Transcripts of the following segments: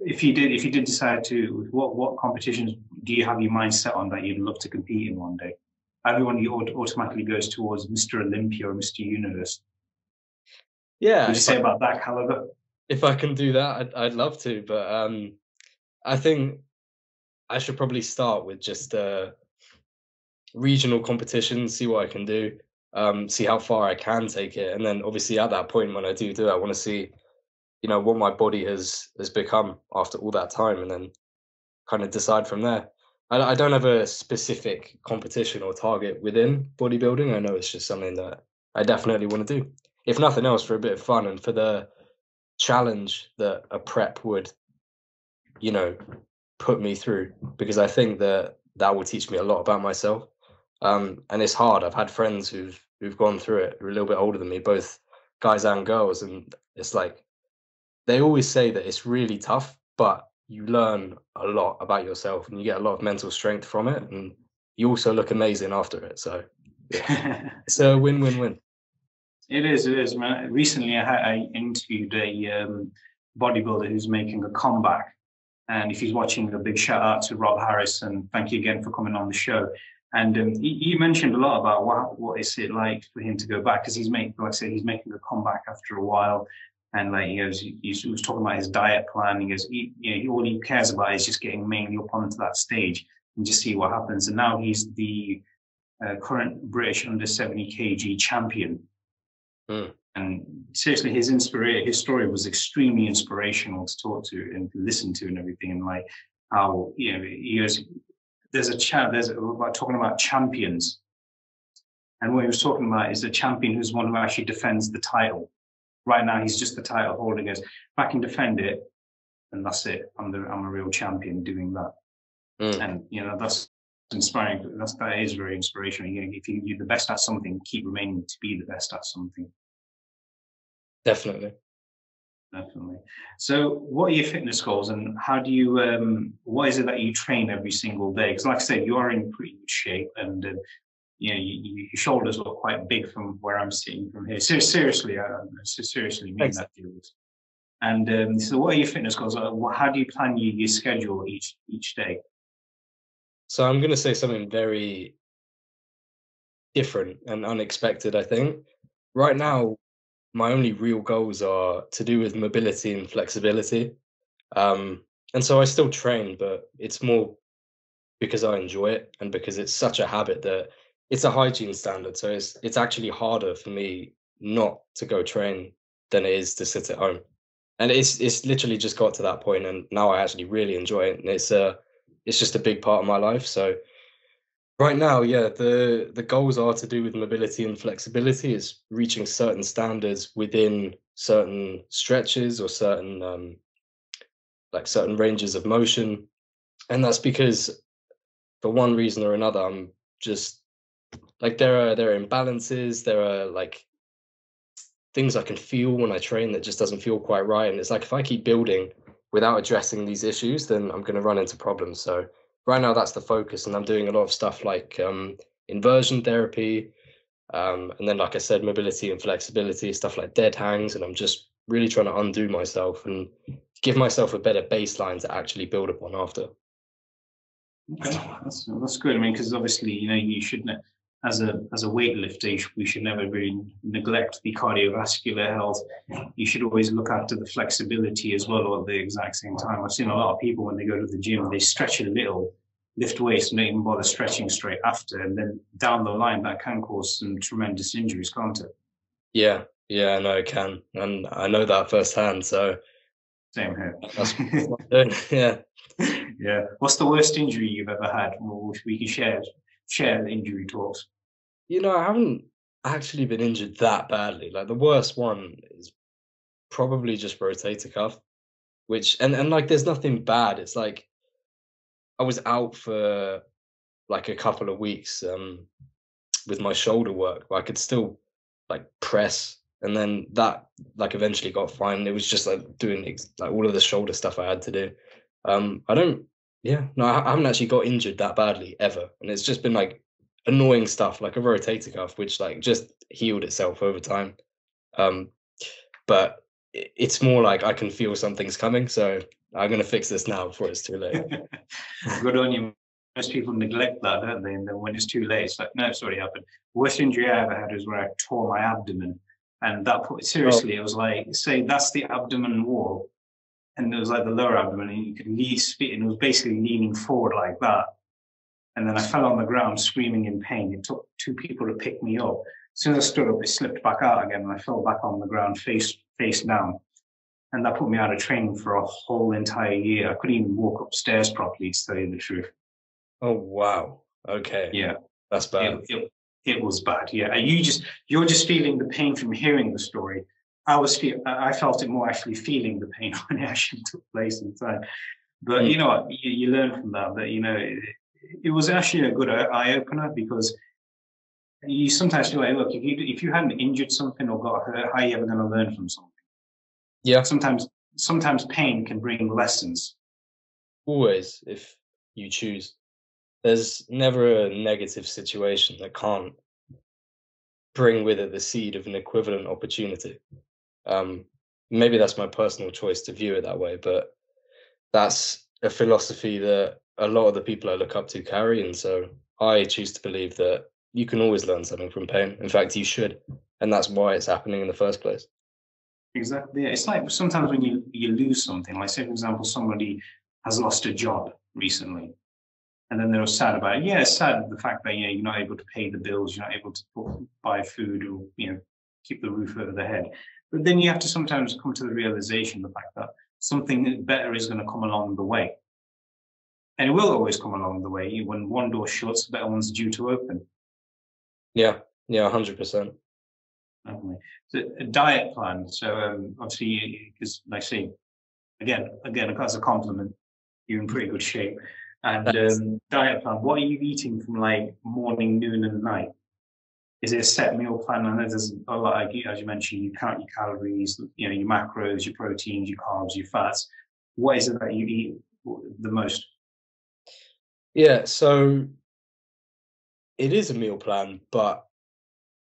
if you did decide to, what competitions do you have your mind set on that you'd love to compete in one day? Everyone automatically goes towards Mr. Olympia or Mr. Universe. Yeah, What would you say about that caliber? If I can do that, I'd love to, but I think I should probably start with just regional competitions, see what I can do, see how far I can take it, and then obviously at that point when I do it, I want to see, what my body has become after all that time, and then kind of decide from there. I don't have a specific competition or target within bodybuilding. I know it's just something that I definitely want to do, if nothing else, for a bit of fun and for the challenge that a prep would, put me through, because I think that will teach me a lot about myself. And it's hard. I've had friends who've gone through it, who are a little bit older than me, both guys and girls, and it's like they always say that it's really tough, but you learn a lot about yourself and you get a lot of mental strength from it, and you also look amazing after it. So yeah, it's a win-win-win. It is, man. Recently, I interviewed a bodybuilder who's making a comeback, and if he's watching, a big shout out to Rob Harris, and thank you again for coming on the show. And he mentioned a lot about what is it like for him to go back, because he's making, like I said, he's making a comeback after a while. And like he was talking about his diet plan. He goes, all he cares about is just getting mainly up onto that stage and just see what happens. And now he's the current British under 70 kg champion. Mm. And seriously, his story was extremely inspirational to talk to and to listen to and everything. And like how he goes, we're talking about champions, and what he was talking about is a champion who's one who actually defends the title. Right now, he's just the title holder. He goes, if I can defend it, then that's it. I'm a real champion doing that. And that's inspiring. That is very inspirational. If you're the best at something, keep remaining to be the best at something. Definitely. So what are your fitness goals, and how do you what is it that you train every single day? Because like I said, you are in pretty good shape, and your shoulders look quite big from where I'm sitting from here. So seriously, I seriously mean that, Julius. And so what are your fitness goals? How do you plan your schedule each day? So I'm going to say something very different and unexpected, I think. Right now, my only real goals are to do with mobility and flexibility. And so I still train, but it's more because I enjoy it and because it's such a habit that it's a hygiene standard. So it's actually harder for me not to go train than it is to sit at home. And it's literally just got to that point, and now I actually really enjoy it. And it's just a big part of my life. So right now, yeah, the goals are to do with mobility and flexibility, is reaching certain standards within certain stretches or certain certain ranges of motion. And that's because for one reason or another, I'm just like there are imbalances, there are like things I can feel when I train that just doesn't feel quite right. And it's like if I keep building without addressing these issues, then I'm going to run into problems. So right now that's the focus, and I'm doing a lot of stuff like inversion therapy, and then, like I said, mobility and flexibility, stuff like dead hangs, and I'm just really trying to undo myself and give myself a better baseline to actually build upon after. Okay, that's good. I mean, because obviously, you shouldn't, as a weightlifter, we should never really neglect the cardiovascular health. You should always look after the flexibility as well at the exact same time. I've seen a lot of people when they go to the gym, they stretch a little, lift weights, and don't even bother stretching straight after, and then down the line that can cause some tremendous injuries, can't it? Yeah, no, it can, and I know that firsthand. So same here. That's what I'm doing. Yeah. Yeah. What's the worst injury you've ever had? Well, we can share the injury talks. I haven't actually been injured that badly. Like the worst one is probably just rotator cuff, which and like there's nothing bad. It's like I was out for like a couple of weeks with my shoulder work, but I could still like press, and then that like eventually got fine. It was just like doing like all of the shoulder stuff I had to do. I haven't actually got injured that badly ever, and it's just been like annoying stuff like a rotator cuff, which like just healed itself over time. But it's more like I can feel something's coming, so I'm going to fix this now before it's too late. Good on you. Most people neglect that, don't they? And then when it's too late, it's like, no, it's already happened. Worst injury I ever had was where I tore my abdomen. And that put, Oh, seriously, it was like, say, that's the abdomen wall. And it was like the lower abdomen, and you could spit, and it was basically leaning forward like that. And then I fell on the ground screaming in pain. It took two people to pick me up. As soon as I stood up, it slipped back out again, and I fell back on the ground face down. And that put me out of training for a whole entire year. I couldn't even walk upstairs properly, to tell you the truth. oh wow. Okay, Yeah, that's it, bad. it, it was bad. Yeah, and you're just feeling the pain from hearing the story. I felt it more actually feeling the pain when it actually took place inside. But Mm. you know what, you learn from that. But you know, it was actually a good eye opener, because you sometimes feel like, look, if you hadn't injured something or got hurt, how are you ever going to learn from something? Yeah, Sometimes pain can bring lessons. always if you choose. There's never a negative situation that can't bring with it the seed of an equivalent opportunity. Um, Maybe that's my personal choice to view it that way, but that's a philosophy that a lot of the people I look up to carry, and so I choose to believe that you can always learn something from pain. In fact, you should, and that's why it's happening in the first place. Exactly. Yeah. It's like sometimes when you lose something, like say for example, somebody has lost a job recently, and then they're sad about it. Yeah, it's sad the fact that you're not able to pay the bills, you're not able to buy food, or keep the roof over the head. But then you have to sometimes come to the realization, the fact that something better is going to come along the way, and it will always come along the way. When one door shuts, a better one's due to open. Yeah, yeah, 100%. Definitely. So a diet plan. So obviously, because like I say, again, as a compliment, you're in pretty good shape. And Thanks. diet plan. What are you eating from like morning, noon, and night? Is it a set meal plan? I know there's a lot, like as you mentioned, you count your calories, your macros, your proteins, your carbs, your fats. What is it that you eat the most? Yeah, so it is a meal plan, but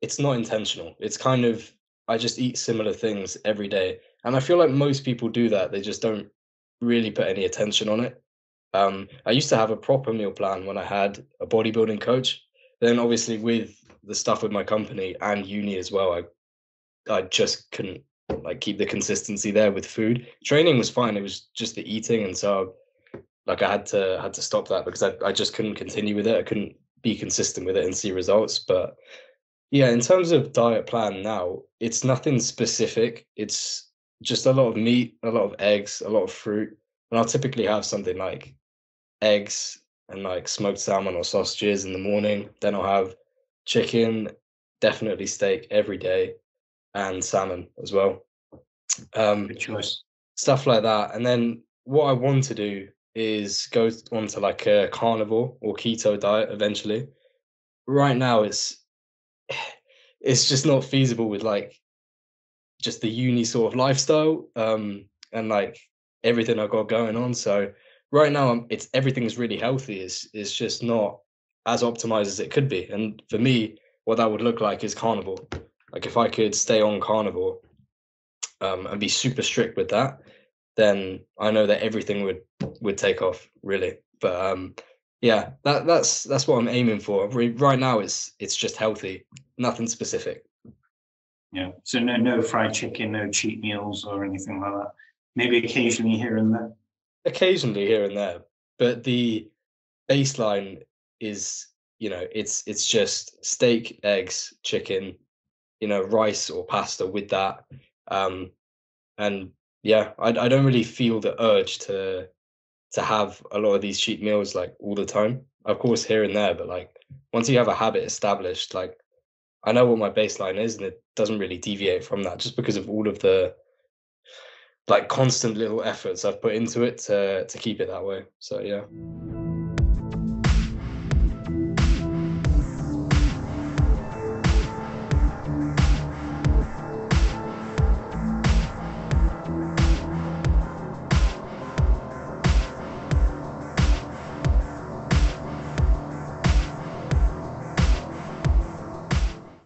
it's not intentional. It's kind of I just eat similar things every day, and I feel like most people do that. They just don't really put any attention on it. I used to have a proper meal plan when I had a bodybuilding coach. Then obviously with the stuff with my company and uni as well, I just couldn't like keep the consistency there with food. Training was fine. It was just the eating, and so like I had to stop that because I just couldn't continue with it. I couldn't be consistent with it and see results. But yeah, in terms of diet plan now, it's nothing specific. It's just a lot of meat, a lot of eggs, a lot of fruit. And I'll typically have something like eggs and like smoked salmon or sausages in the morning. Then I'll have chicken, definitely steak every day, and salmon as well. Um, Good choice. Stuff like that. And then what I want to do is go onto like a carnivore or keto diet eventually. Right now, it's just not feasible with like just the uni sort of lifestyle and like everything I've got going on. So right now, it's everything's really healthy. It's just not as optimized as it could be. And for me, what that would look like is carnivore. Like if I could stay on carnivore and be super strict with that, then I know that everything would take off really. But yeah, that's what I'm aiming for. Right now, it's just healthy, nothing specific. Yeah. So no fried chicken, no cheat meals or anything like that. Maybe occasionally here and there. Occasionally here and there, but the baseline is, it's just steak, eggs, chicken, rice or pasta with that. Um, and yeah, I don't really feel the urge to have a lot of these cheat meals like all the time. Of course, here and there, but like once you have a habit established, like I know what my baseline is, and it doesn't really deviate from that, just because of all of the like constant little efforts I've put into it to keep it that way. So yeah.